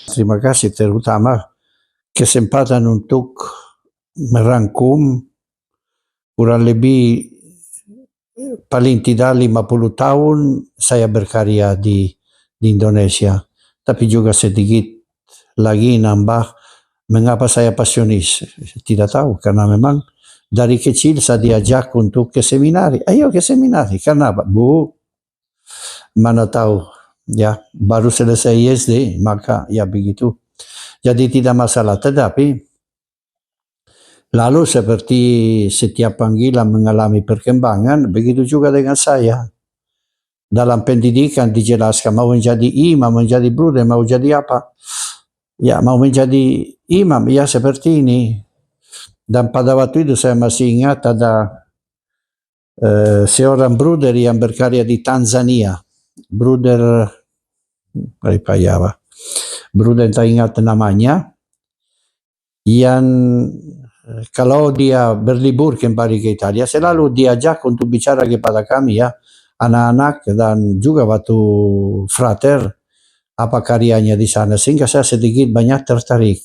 Terima kasih terutama kesempatan untuk merangkum kurang lebih paling tidak 50 tahun saya berkarya di Indonesia, tapi juga sedikit lagi nambah mengapa saya pasionis. Tidak tahu, karena memang dari kecil saya diajak untuk ke seminari. Ayo ke seminari, karena apa? Bu, mana tahu ya, baru selesai SD, maka ya begitu. Jadi tidak masalah, tetapi lalu seperti setiap panggilan mengalami perkembangan, begitu juga dengan saya. Dalam pendidikan dijelaskan mau menjadi imam, menjadi bruder, mau jadi apa? Ya, mau menjadi imam, ya seperti ini. Dan pada waktu itu saya masih ingat ada seorang bruder yang berkarya di Tanzania. Bruder, bruder tak ingat namanya, yang kalau dia berlibur kembali ke Italia selalu diajak untuk bicara kepada kami ya, anak-anak dan juga waktu frater, apa karyanya di sana, sehingga saya sedikit banyak tertarik.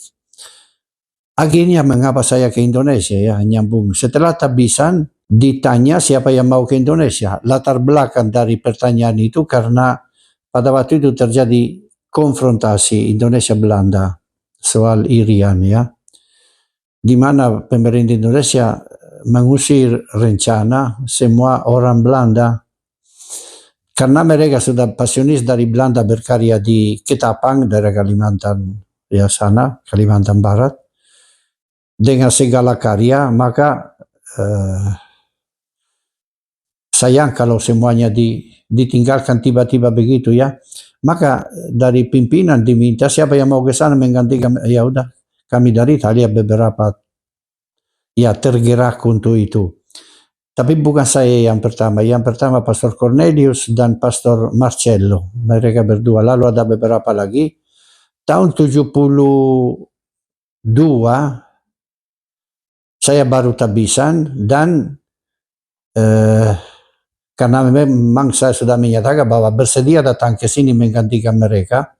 Akhirnya mengapa saya ke Indonesia ya, nyambung. Setelah tabisan ditanya siapa yang mau ke Indonesia, latar belakang dari pertanyaan itu karena pada waktu itu terjadi konfrontasi Indonesia-Belanda soal Irian ya, di mana pemerintah Indonesia mengusir rencana semua orang Belanda karena mereka sudah pasionis dari Belanda berkarya di Ketapang, daerah Kalimantan ya sana, Kalimantan Barat, dengan segala karya. Maka sayang kalau semuanya ditinggalkan tiba-tiba begitu ya. Maka dari pimpinan diminta siapa yang mau ke sana menggantikan. Ya udah, kami dari Italia beberapa ya tergerak untuk itu. Tapi bukan saya yang pertama Pastor Cornelius dan Pastor Marcello, mereka berdua. Lalu ada beberapa lagi. Tahun 72 saya baru tabisan dan karena memang saya sudah menyatakan bahwa bersedia datang ke sini menggantikan mereka.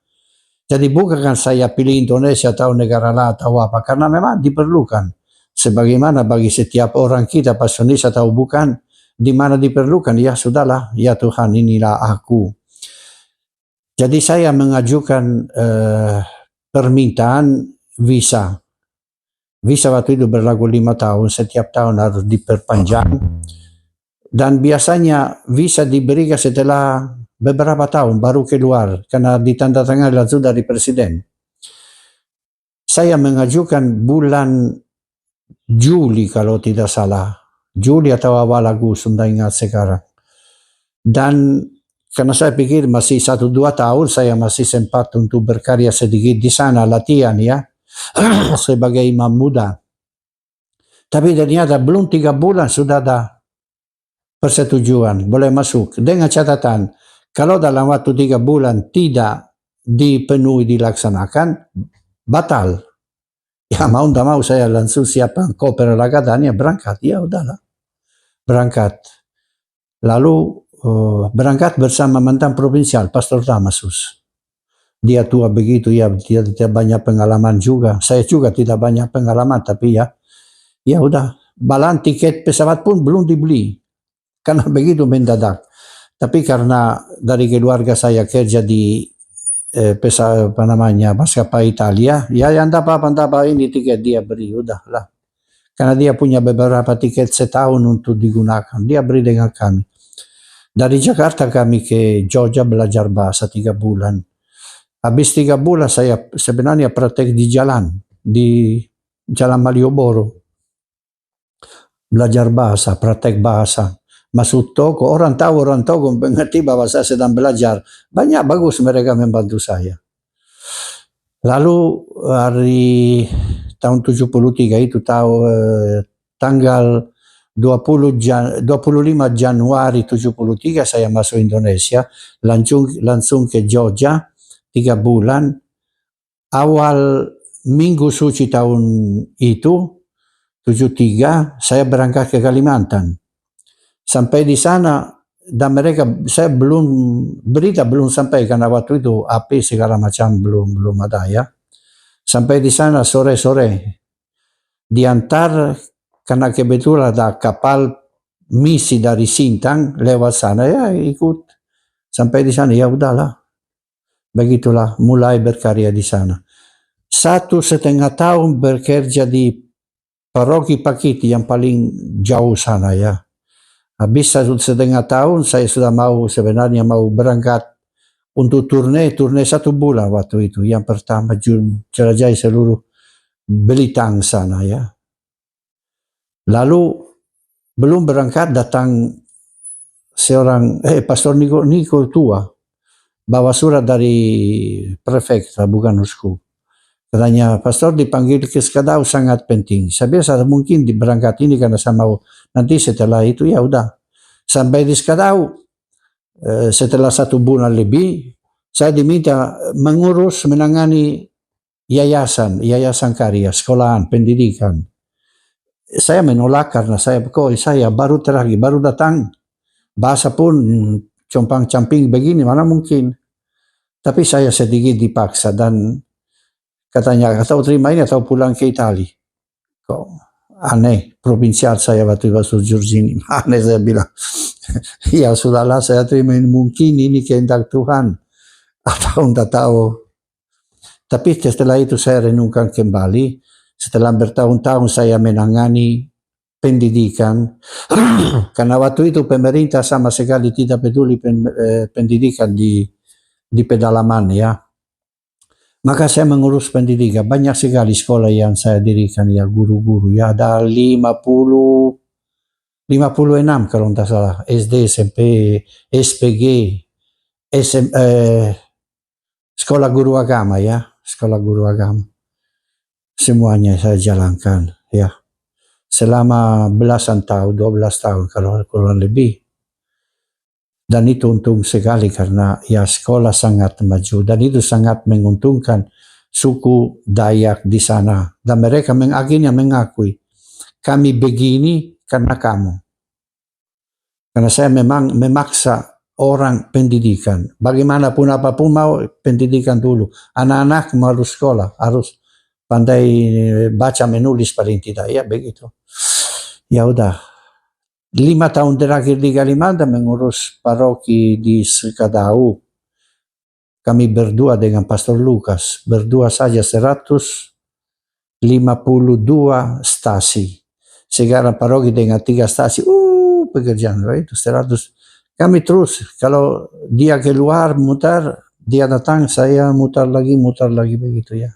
Jadi bukan saya pilih Indonesia atau negara lain atau apa, karena memang diperlukan. Sebagaimana bagi setiap orang kita, pasionis atau bukan, di mana diperlukan, ya sudahlah, ya Tuhan inilah aku. Jadi saya mengajukan permintaan visa. Visa waktu itu berlaku 5 tahun, setiap tahun harus diperpanjang. Dan biasanya visa diberikan setelah beberapa tahun baru keluar, karena ditandatangani langsung dari presiden. Saya mengajukan bulan Juli kalau tidak salah, Juli atau awal Agustus, tidak ingat sekarang. Dan karena saya pikir masih 1-2 tahun saya masih sempat untuk berkarya sedikit di sana, latihan ya, sebagai imam muda. Tapi ternyata belum 3 bulan sudah ada persetujuan, boleh masuk. Dengan catatan, kalau dalam waktu 3 bulan tidak dipenuhi, dilaksanakan, batal. Ya mau tidak mau saya langsung siapkan koper Catania, berangkat. Ya udahlah, berangkat. Lalu berangkat bersama mantan provinsial Pastor Damasus. Dia tua begitu ya, dia tidak banyak pengalaman juga. Saya juga tidak banyak pengalaman, tapi ya udah. Balan tiket pesawat pun belum dibeli karena begitu mendadak. Tapi karena dari keluarga saya kerja di maskapai Italia, ya yang apa ini tiket dia beri, udahlah. Karena dia punya beberapa tiket setahun untuk digunakan, dia beri dengan kami. Dari Jakarta kami ke Jogja belajar bahasa 3 bulan. Habis 3 bulan saya sebenarnya praktek di Jalan Malioboro. Belajar bahasa, praktek bahasa. Masuk toko, orang tahu mengerti bahwa saya sedang belajar. Banyak bagus mereka membantu saya. Lalu hari tahun 73 itu tanggal 25 Januari 73 saya masuk Indonesia, langsung ke Jogja 3 bulan. Awal Minggu Suci tahun itu 73 saya berangkat ke Kalimantan. Sampai di sana dan mereka, berita belum sampai karena waktu itu api segala macam belum ada ya. Sampai di sana sore-sore, diantar karena kebetulan ada kapal misi dari Sintang lewat sana, ya ikut. Sampai di sana, ya udahlah. Begitulah mulai berkarya di sana. 1,5 tahun bekerja di Paroki Pakiti yang paling jauh sana ya. Habis 1,5 tahun saya sudah sebenarnya mau berangkat untuk turne 1 bulan waktu itu. Yang pertama jelajahi seluruh Belitang sana ya. Lalu belum berangkat datang seorang Pastor Niko tua bawa surat dari prefektur bukan uskup. Katanya, Pastor dipanggil ke Skadau sangat penting. Saya biasa mungkin berangkat ini karena saya mau. Nanti setelah itu ya udah. Sampai di Skadau, setelah 1 bulan lebih, saya diminta mengurus, menangani yayasan karya, sekolahan, pendidikan. Saya menolak karena saya baru datang. Bahasa pun compang-camping begini, mana mungkin. Tapi saya sedikit dipaksa dan katanya, atau terima ini atau pulang ke Itali. Kok aneh, provinsial saya waktu itu Giorgini. Aneh saya bilang. Ya sudahlah saya terima ini, mungkin ini kehendak Tuhan. Atau tidak tahu. Tapi setelah itu saya renungkan kembali. Setelah bertahun-tahun saya menangani pendidikan. Karena waktu itu pemerintah sama sekali tidak peduli pendidikan di pedalaman ya. Maka saya mengurus pendidikan. Banyak sekali sekolah yang saya dirikan ya, guru-guru ya. Ada 56 kalau tidak salah. SD, SMP, SPG, sekolah guru agama ya. Sekolah guru agama. Semuanya saya jalankan ya. Selama belasan tahun, 12 tahun kalau kurang lebih. Dan itu untung sekali karena ya sekolah sangat maju dan itu sangat menguntungkan suku Dayak di sana. Dan mereka akhirnya mengakui, kami begini karena kamu. Karena saya memang memaksa orang pendidikan. Bagaimanapun apapun mau pendidikan dulu. Anak-anak mau harus sekolah, harus pandai baca menulis paling tidak. Ya begitu. Ya udah. 5 tahun terakhir di Kalimantan mengurus paroki di Sekadau. Kami berdua dengan Pastor Lukas. Berdua saja 152 stasi. Sekarang paroki dengan 3 stasi. Pekerjaan itu 100. Kami terus. Kalau dia keluar mutar, dia datang, saya mutar lagi begitu ya.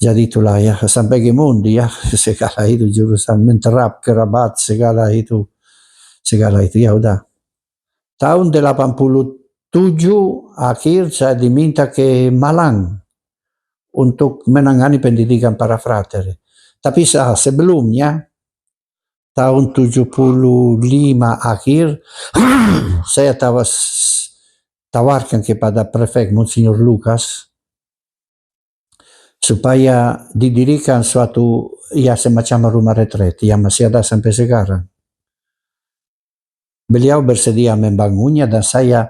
Jadi itulah ya, sampai ke Mundi ya, segala itu jurusan menterap, kerabat, segala itu ya udah. Tahun 87 akhir saya diminta ke Malang untuk menangani pendidikan para frater. Tapi sebelumnya, tahun 75 akhir, saya tawarkan kepada prefek Monsignor Lucas, supaya didirikan suatu ya semacam rumah retret yang masih ada sampai sekarang. Beliau bersedia membangunnya dan saya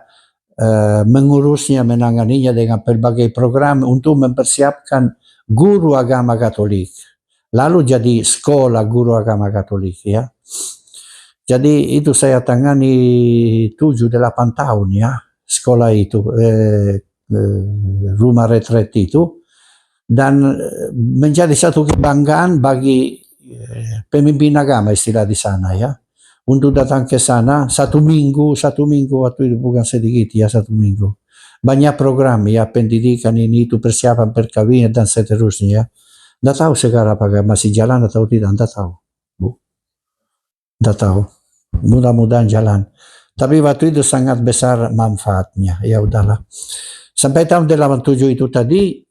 mengurusnya, menanganinya dengan berbagai program untuk mempersiapkan guru agama Katolik. Lalu jadi sekolah guru agama Katolik ya. Jadi itu saya tangani 7-8 tahun ya sekolah itu, rumah retret itu. Dan menjadi satu kebanggaan bagi pemimpin agama istilah di sana ya. Untuk datang ke sana 1 minggu waktu itu bukan sedikit ya, 1 minggu. Banyak program ya, pendidikan ini itu, persiapan perkawinan dan seterusnya ya. Tidak tahu sekarang apakah masih jalan atau tidak, tidak tahu. Tidak tahu. Mudah-mudahan jalan. Tapi waktu itu sangat besar manfaatnya. Ya udahlah. Sampai tahun 87 itu tadi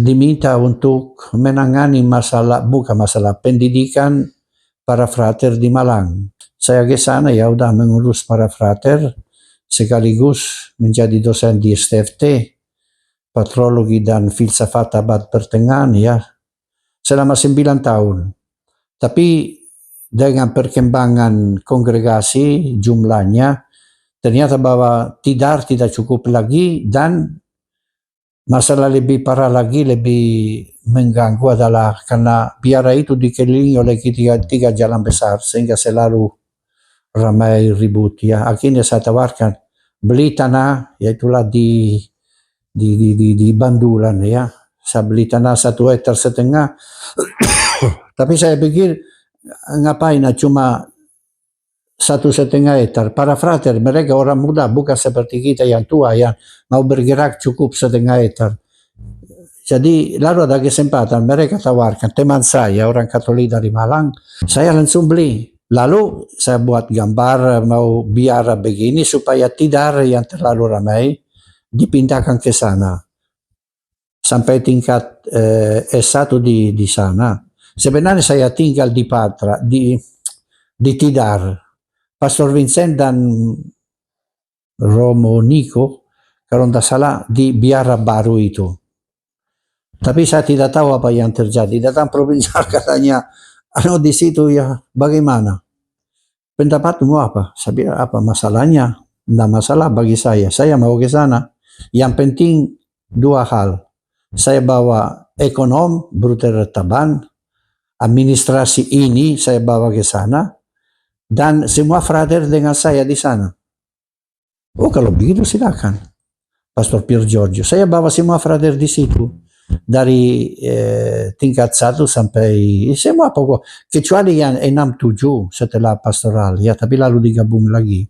diminta untuk menangani bukan masalah pendidikan para frater di Malang. Saya ke sana ya udah mengurus para frater sekaligus menjadi dosen di STFT, patrologi dan filsafat abad pertengahan ya selama 9 tahun. Tapi dengan perkembangan kongregasi jumlahnya ternyata bahwa tidak cukup lagi dan Masalah lebih parah lagi, lebih mengganggu adalah karena biara itu dikelilingi oleh tiga jalan besar sehingga selalu ramai ribut ya. Akhirnya saya tawarkan beli tanah, yaitulah di Bandulan ya. Saya beli tanah 1,5 hektar. Tapi saya pikir ngapain cuma 1,5 hektar. Para frater, mereka orang muda, bukan seperti kita yang tua yang mau bergerak cukup 1,5 hektar. Jadi lalu ada kesempatan mereka tawarkan, teman saya orang Katolik dari Malang, saya langsung beli. Lalu saya buat gambar mau biara begini supaya tidak yang terlalu ramai, dipindahkan ke sana sampai tingkat S1 di sana. Sebenarnya saya tinggal di Patra, di Tidar. Pastor Vincent dan Romo Nico, kalau tidak salah, di biara baru itu. Tapi saya tidak tahu apa yang terjadi. Datang provinsial katanya, di situ ya bagaimana? Pendapatmu apa? Saya bilang apa masalahnya? Tidak masalah bagi saya. Saya mau ke sana. Yang penting dua hal. Saya bawa ekonom, Bruder Taban, administrasi ini saya bawa ke sana, dan semua frater dengan saya di sana. Oh kalau begitu silakan, Pastor Pier Giorgio. Saya bawa semua frater di situ. Dari tingkat 1 sampai semua pokok, kecuali yang 6-7 setelah pastoral ya, tapi lalu digabung lagi.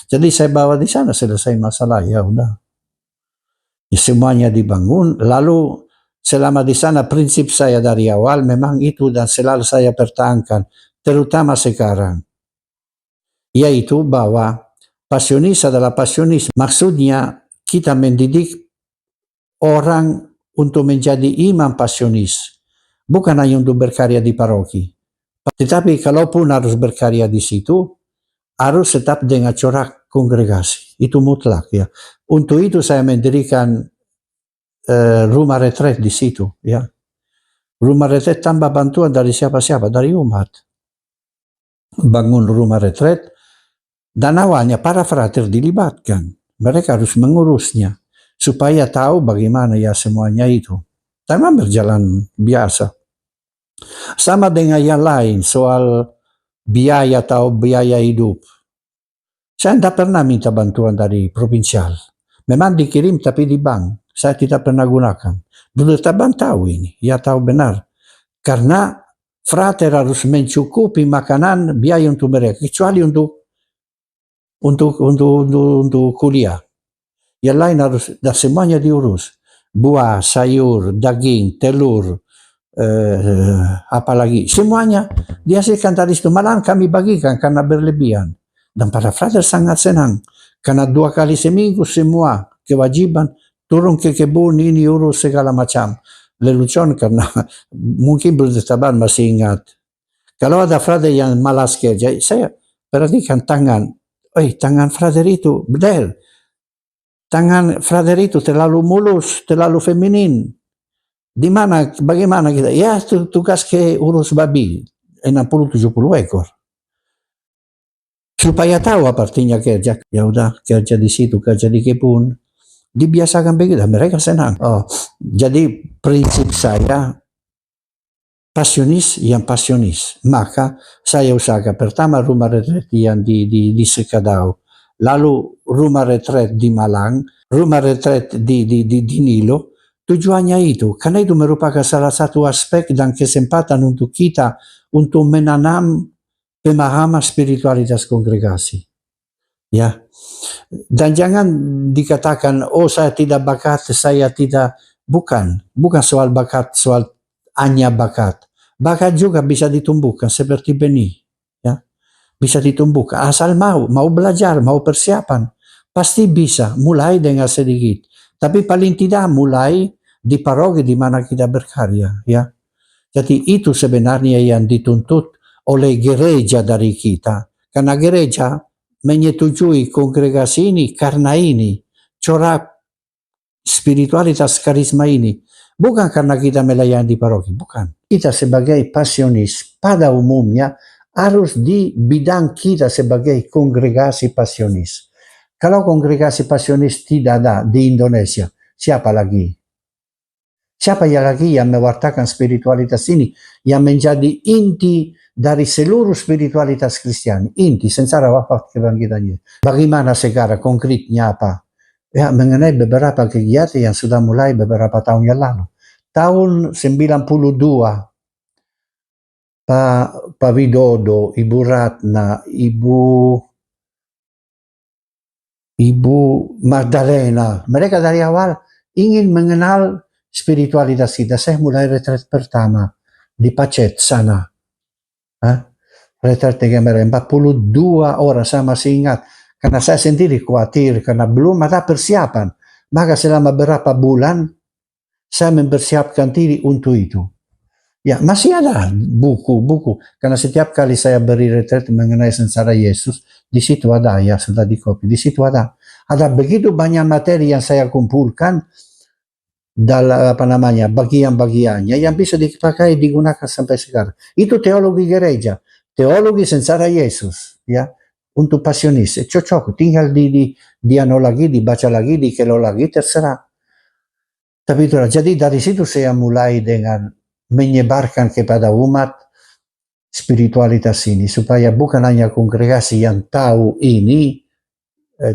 Jadi saya bawa di sana, selesai masalah ya udah. Ya, semuanya dibangun. Lalu selama di sana prinsip saya dari awal memang itu dan selalu saya pertahankan, terutama sekarang, yaitu bahwa pasionis adalah pasionis. Maksudnya kita mendidik orang untuk menjadi imam pasionis, bukan hanya untuk berkarya di paroki. Tetapi kalaupun harus berkarya di situ, harus tetap dengan corak kongregasi. Itu mutlak ya. Untuk itu saya mendirikan rumah retret di situ ya. Rumah retret tanpa bantuan dari siapa-siapa, dari umat. Bangun rumah retret dan awalnya para frater dilibatkan. Mereka harus mengurusnya supaya tahu bagaimana ya semuanya itu. Memang berjalan biasa. Sama dengan yang lain soal biaya atau biaya hidup. Saya tidak pernah minta bantuan dari provinsial. Memang dikirim tapi di bank. Saya tidak pernah gunakan. Bruder Taban tahu ini. Ya tahu benar. Karena frater harus mencukupi makanan biaya untuk mereka. Kecuali untuk kuliah. Yang lain harus, dan semuanya diurus. Buah, sayur, daging, telur, apalagi. Semuanya dihasilkan dari situ. Malah kami bagikan karena berlebihan. Dan para frater sangat senang. Karena 2 kali seminggu semua kewajiban turun ke kebun ini urus segala macam. Lelucon karena mungkin Bruder Taban masih ingat. Kalau ada frater yang malas kerja, saya perhatikan tangan. Tangan frater itu, benar. Tangan frater itu terlalu mulus, terlalu feminin. Di mana, bagaimana kita? Ya, tugas ke urus babi, 60-70 ekor. Supaya tahu apa artinya kerja. Ya udah, kerja di situ, kerja di kebun. Dibiasakan begitu, mereka senang. Jadi prinsip saya, pasionis yang pasionis. Maka saya usahakan pertama rumah retret yang di Sekadau. Lalu rumah retret di Malang, rumah retret di Nilo. Tujuannya itu, karena itu merupakan salah satu aspek dan kesempatan untuk kita untuk menanam pemahaman spiritualitas kongregasi. Ya. Dan jangan dikatakan, saya tidak bakat, saya tidak. Bukan soal bakat, soal hanya bakat. Bakat juga bisa ditumbuhkan seperti benih. Bisa ditumbuhkan asal mau belajar, mau persiapan, pasti bisa mulai dengan sedikit, tapi paling tidak mulai di paroki di mana kita berkarya ya. Jadi itu sebenarnya yang dituntut oleh gereja dari kita, karena gereja menyetujui kongregasi ini karena ini corak spiritualitas karisma ini, bukan karena kita melayani di paroki, bukan. Kita sebagai pasionis pada umumnya harus di bidang kita sebagai kongregasi pasionis. Kalau kongregasi pasionis tidak ada di Indonesia, siapa lagi? Siapa yang lagi yang mewartakan spiritualitas ini, yang menjadi inti dari seluruh spiritualitas Kristiani, inti, sengsara wafat kebangkitan Yesus. Bagaimana sekarang konkretnya apa? Ya, mengenai beberapa kegiatan yang sudah mulai beberapa tahun yang lalu. Tahun 92, Pak Widodo, Ibu Ratna, Ibu Magdalena, mereka dari awal ingin mengenal spiritualitas kita. Saya mulai retret pertama di Pacet sana. Retret dengan mereka 42 orang, saya masih ingat. Karena saya sendiri khawatir, karena belum ada persiapan. Maka selama beberapa bulan, saya mempersiapkan diri untuk itu. Ya, masih ada buku-buku. Karena setiap kali saya beri retret mengenai sengsara Yesus, di situ ada, ya sudah di copy. Di situ ada. Ada begitu banyak materi yang saya kumpulkan dalam bagian-bagiannya yang bisa dipakai digunakan sampai sekarang. Itu teologi gereja, teologi sengsara Yesus, ya, untuk pasionis. Cocok, tinggal diano lagi, dibaca lagi, dikelo lagi, terserah. Tapi itulah, jadi dari situ saya mulai dengan menyebarkan kepada umat spiritualitas ini, supaya bukan hanya kongregasi yang tahu ini,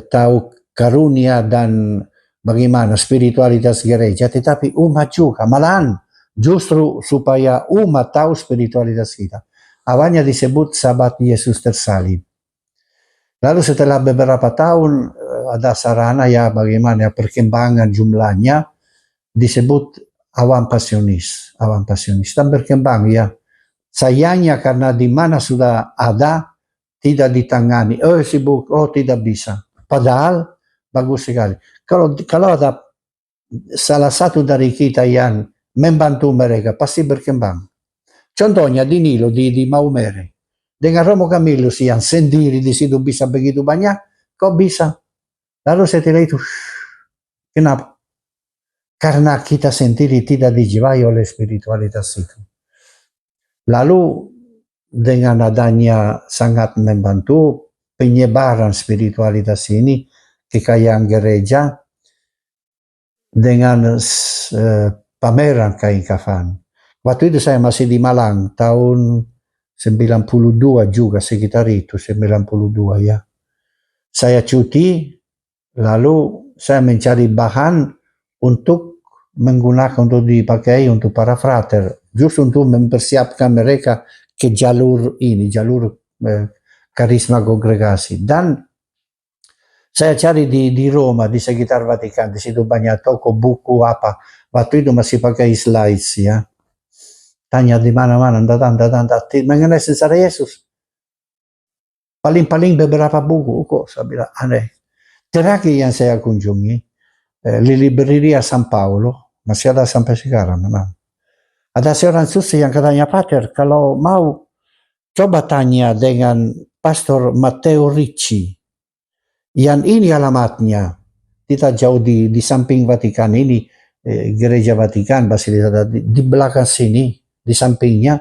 tahu karunia dan bagaimana spiritualitas gereja, tetapi umat juga, malahan justru supaya umat tahu spiritualitas kita. Awalnya disebut Sabat Yesus tersalib. Lalu setelah beberapa tahun ada sarana ya bagaimana perkembangan jumlahnya, disebut Awan Pasionis dan berkembang ya. Sayangnya karena di mana sudah ada tidak ditangani, sibuk, tidak bisa. Padahal bagus sekali. Kalau ada salah satu dari kita yang membantu mereka, pasti berkembang. Contohnya di Nilo, di Maumere. Dengan Romo Camillus yang sendiri di situ bisa begitu banyak, kok bisa? Lalu setelah itu, kenapa? Karena kita sendiri tidak dijiwai oleh spiritualitas itu. Lalu dengan adanya sangat membantu penyebaran spiritualitas ini, kekayaan gereja, dengan pameran kain kafan. Waktu itu saya masih di Malang, tahun 92 juga, sekitar itu, 92 ya. Saya cuti, lalu saya mencari bahan untuk menggunakan, untuk dipakai untuk para frater, justru untuk mempersiapkan mereka ke jalur ini, jalur karisma kongregasi. Dan saya cari di Roma, di sekitar Vatikan, di situ banyak toko buku apa. Waktu itu masih pakai slides ya. Tanya di mana-mana, datang, mengenai sengsara Yesus. Paling-paling beberapa buku kok, saya bilang aneh. Terakhir yang saya kunjungi, Libreria San Paolo, masih ada sampai sekarang memang. Ada seorang suster yang katanya, Pater, kalau mau coba tanya dengan Pastor Matteo Ricci, yang ini alamatnya, tidak jauh di samping Vatikan ini, Gereja Vatikan, Basilika, di belakang sini, di sampingnya,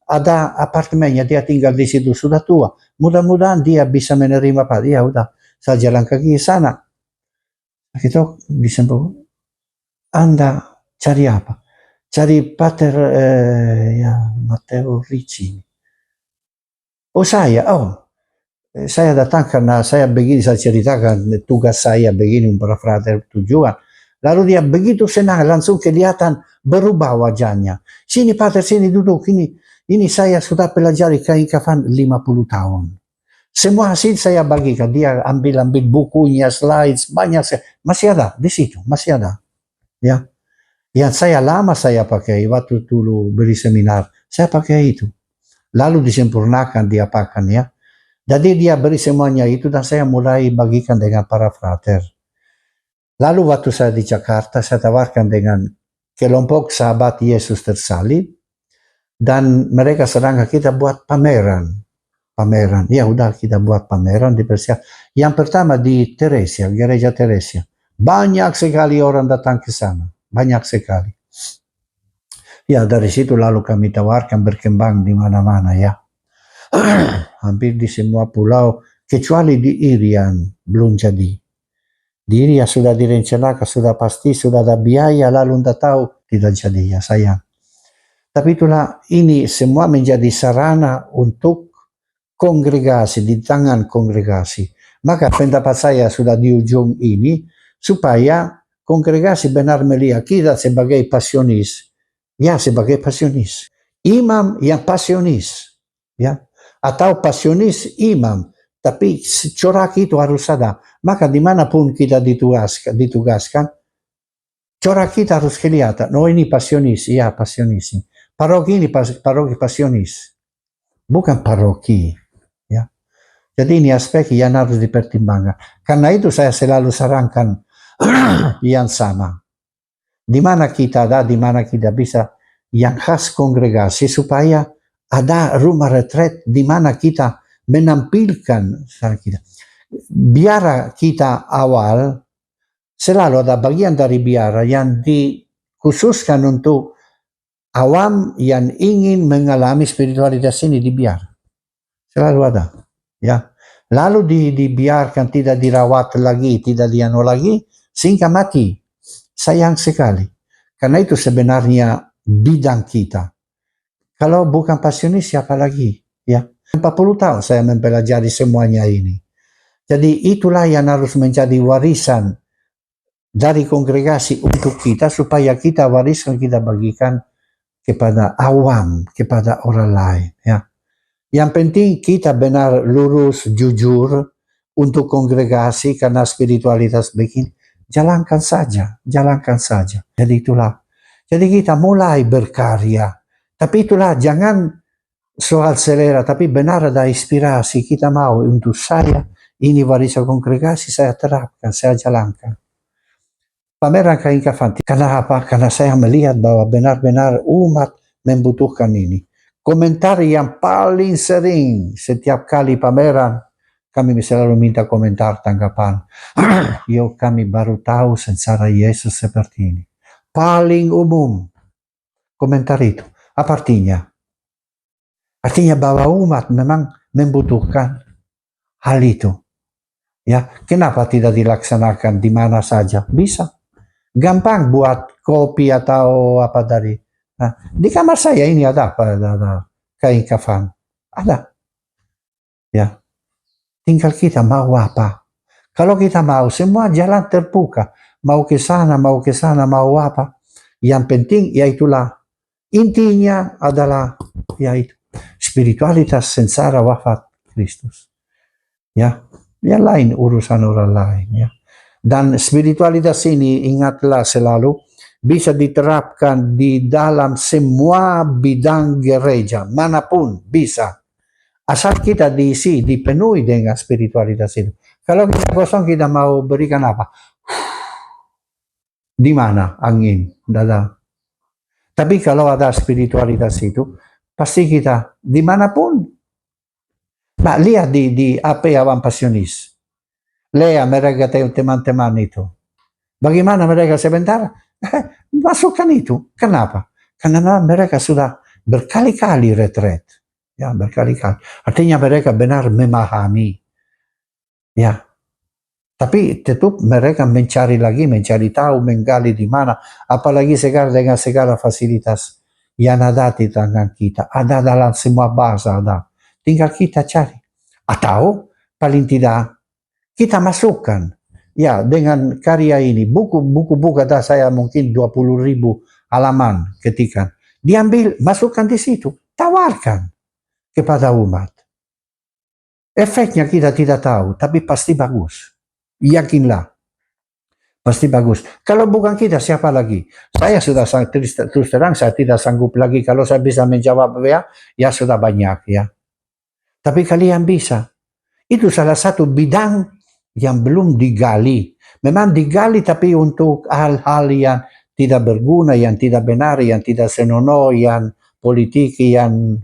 ada apartemennya, dia tinggal di situ, sudah tua. Mudah-mudahan dia bisa menerima Pak. Ya udah, saya jalan kaki ke sana. Itu disebut, Anda cari apa? Cari Pater Matteo Ricci. Saya datang karena saya begini, saya ceritakan tugas saya begini para frater tujuan. Lalu dia begitu senang, langsung kelihatan berubah wajahnya. Sini Pater, sini duduk, ini saya sudah pelajari kain kafan 50 tahun. Semua hasil saya bagikan, dia ambil bukunya, slides, banyak, masih ada di situ, masih ada. Ya, yang lama saya pakai waktu dulu beri seminar, saya pakai itu. Lalu disempurnakan, diapakan ya. Jadi dia beri semuanya itu dan saya mulai bagikan dengan para frater. Lalu waktu saya di Jakarta, saya tawarkan dengan kelompok sahabat Yesus tersalib dan mereka sedang kita buat pameran. Ya udah kita buat pameran di Persia. Yang pertama di Teresia, Gereja Teresia. Banyak sekali orang datang ke sana, banyak sekali. Ya dari situ lalu kami tawarkan berkembang di mana-mana ya. Hampir di semua pulau, kecuali di Irian, belum jadi. Di Irian sudah direncanakan, sudah pasti, sudah ada biaya, lalu tidak tahu tidak jadi, ya sayang. Tapi itulah, ini semua menjadi sarana untuk kongregasi, di tangan kongregasi. Maka pendapat saya sudah di ujung ini, supaya kongregasi benar melihat kita sebagai pasionis, ya sebagai pasionis. Imam yang pasionis, ya, atau pasionis imam, tapi corak itu harus ada. Maka dimanapun kita ditugaskan, corak kita harus kelihatan. Oh ini pasionis, ya pasionis. Paroki ini paroki pasionis, bukan paroki. Ya. Jadi ini aspek yang harus dipertimbangkan. Karena itu saya selalu sarankan yang sama. Di mana kita ada, di mana kita bisa yang khas kongregasi, supaya ada rumah retret di mana kita menampilkan kita. Biara kita awal selalu ada bagian dari biara yang dikhususkan untuk awam yang ingin mengalami spiritualitas ini di biara. Selalu ada, ya. Lalu dibiarkan, tidak dirawat lagi, tidak dianu lagi, sehingga mati. Sayang sekali. Karena itu sebenarnya bidang kita. Kalau bukan pasionis, siapa lagi? Ya, 40 tahun saya mempelajari semuanya ini. Jadi itulah yang harus menjadi warisan dari kongregasi untuk kita, supaya kita wariskan, kita bagikan kepada awam, kepada orang lain. Ya. Yang penting kita benar lurus, jujur untuk kongregasi, karena spiritualitas begini. Jalankan saja, jalankan saja. Jadi itulah. Jadi kita mulai berkarya. Tapi itulah, jangan soal selera, tapi benar ada inspirasi. Kita mau untuk saya, ini warisan kongregasi, saya terapkan, saya jalankan. Pameran kain kafan. Karena apa? Karena saya melihat bahwa benar-benar umat membutuhkan ini. Komentar yang paling sering setiap kali pameran, kami selalu minta komentar, tanggapan. Yo, kami baru tahu secara Yesus seperti ini. Paling umum komentar itu. Apa artinya? Artinya bahwa umat memang membutuhkan hal itu. Ya, kenapa tidak dilaksanakan di mana saja? Bisa. Gampang buat kopi atau apa dari. Nah, di kamar saya ini ada kain kafan. Ada. Ya. Tinggal kita mau apa. Kalau kita mau, semua jalan terbuka. Mau ke sana, mau apa. Yang penting, yaitulah. Intinya adalah, yaitu spiritualitas sengsara wafat Kristus. Ya. Yang lain, urusan orang lain. Ya. Dan spiritualitas ini, ingatlah selalu, bisa diterapkan di dalam semua bidang gereja. Manapun bisa. Asal kita diisi, dipenuhi dengan spiritualitas itu. Kalau kita kosong, kita mau berikan apa? Di mana angin? Dada. Tapi kalau ada spiritualitas itu, pasti kita dimanapun. Nah, lihat di AP Awam Pasionis. Lea mereka teman-teman itu. Bagaimana mereka sebentar? Masukkan itu. Kenapa? Karena mereka sudah berkali-kali retret. Ya, berkali-kali. Artinya mereka benar memahami. Ya. Tapi tetap mereka mencari lagi, mencari tahu, menggali di mana. Apalagi sekarang dengan segala fasilitas yang ada di tangan kita. Ada dalam semua bahasa, ada. Tinggal kita cari. Atau paling tidak kita masukkan. Ya, dengan karya ini. Buku-buku ada saya mungkin 20.000 halaman ketika. Diambil, masukkan di situ. Tawarkan kepada umat. Efeknya kita tidak tahu, tapi pasti bagus. Yakinlah, pasti bagus. Kalau bukan kita, siapa lagi? Saya sudah terus terang, saya tidak sanggup lagi. Kalau saya bisa menjawab ya sudah banyak ya. Tapi kalian bisa. Itu salah satu bidang yang belum digali. Memang digali, tapi untuk hal-hal yang tidak berguna, yang tidak benar, yang tidak senonoh, yang politik, yang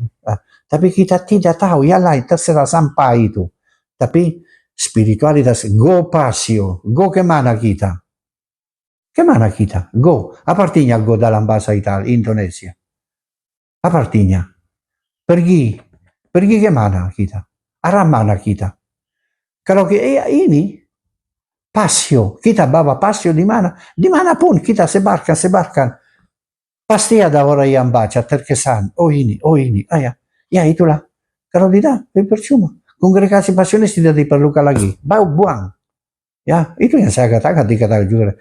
tapi kita tidak tahu, ya lain terserah sampai itu. Tapi spiritualitas, go pasio, go kemana kita? Kemana kita? Go. Apa artinya go dalam bahasa Indonesia? Apa artinya? Pergi. Pergi kemana kita? Arah mana kita? Kalau ini, pasio, kita bawa pasio di mana? Dimanapun kita sebarkan. Pasti ada orang yang baca terkesan, oh ini, ya, ya itulah. Kalau tidak, percuma. Kongregasi pasionis tidak diperlukan lagi, buang. Ya, itu yang saya katakan, dikatakan juga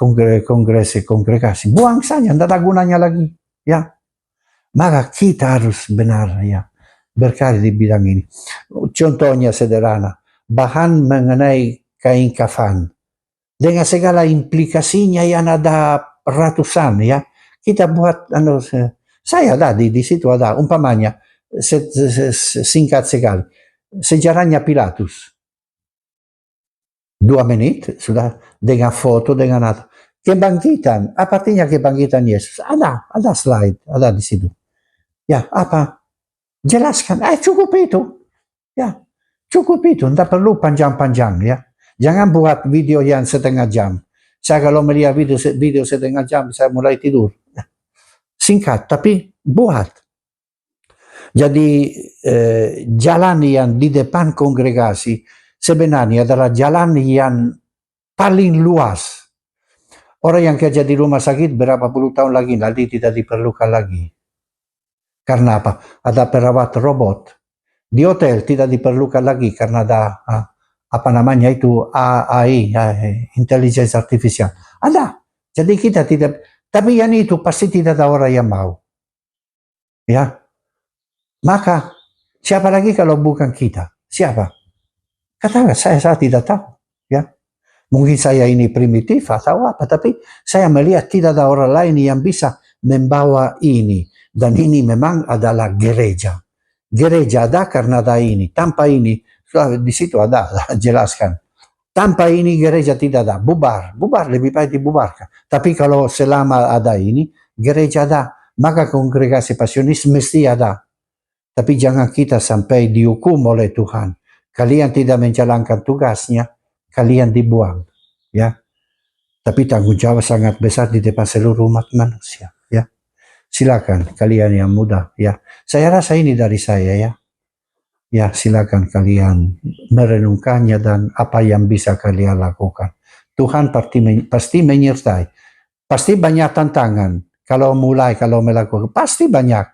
kongregasi, buang saja, tidak ada gunanya lagi. Ya, maka kita harus benar ya berkarya di bidang ini. Contohnya sederhana, bahan mengenai kain kafan dengan segala implikasinya yang ada ratusan ya. Kita buat saya ada di situ ada umpamanya singkat sekali sejarahnya Pilatus 2 menit sudah dengan foto dengan apa kebangkitan apa artinya kebangkitan Yesus ada slide ada di situ ya apa jelaskan cukup itu ya cukup itu tidak perlu panjang-panjang ya jangan buat video yang setengah jam saya kalau melihat video setengah jam saya mulai tidur singkat tapi buat jadi jalan yang di depan kongregasi sebenarnya adalah jalan yang paling luas. Orang yang kerja di rumah sakit berapa puluh tahun lagi nanti tidak diperlukan lagi. Karena apa? Ada perawat robot. Di hotel tidak diperlukan lagi karena ada apa namanya itu AI, intelligence artificial. Ada. Jadi kita tidak, tapi yang itu pasti tidak ada orang yang mau. Ya. Maka siapa lagi kalau bukan kita? Siapa? Katakan saya tidak tahu. Ya. Mungkin saya ini primitif atau apa, tapi saya melihat tidak ada orang lain yang bisa membawa ini. Dan ini memang adalah gereja. Gereja ada karena ada ini. Tanpa ini, di situ ada, jelaskan. Tanpa ini gereja tidak ada. Bubar lebih baik dibubarkan. Tapi kalau selama ada ini, gereja ada. Maka kongregasi pasionis mesti ada. Tapi jangan kita sampai dihukum oleh Tuhan. Kalian tidak menjalankan tugasnya, kalian dibuang. Ya. Tapi tanggung jawab sangat besar di depan seluruh umat manusia. Ya. Silakan kalian yang muda. Ya. Saya rasa ini dari saya ya. Ya silakan kalian merenungkannya dan apa yang bisa kalian lakukan. Tuhan pasti menyertai. Pasti banyak tantangan. Kalau melakukan, pasti banyak.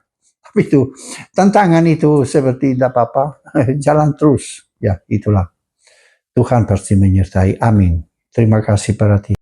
Tapi itu tantangan itu seperti tidak apa-apa, jalan terus. Ya itulah. Tuhan pasti menyertai. Amin. Terima kasih perhatian.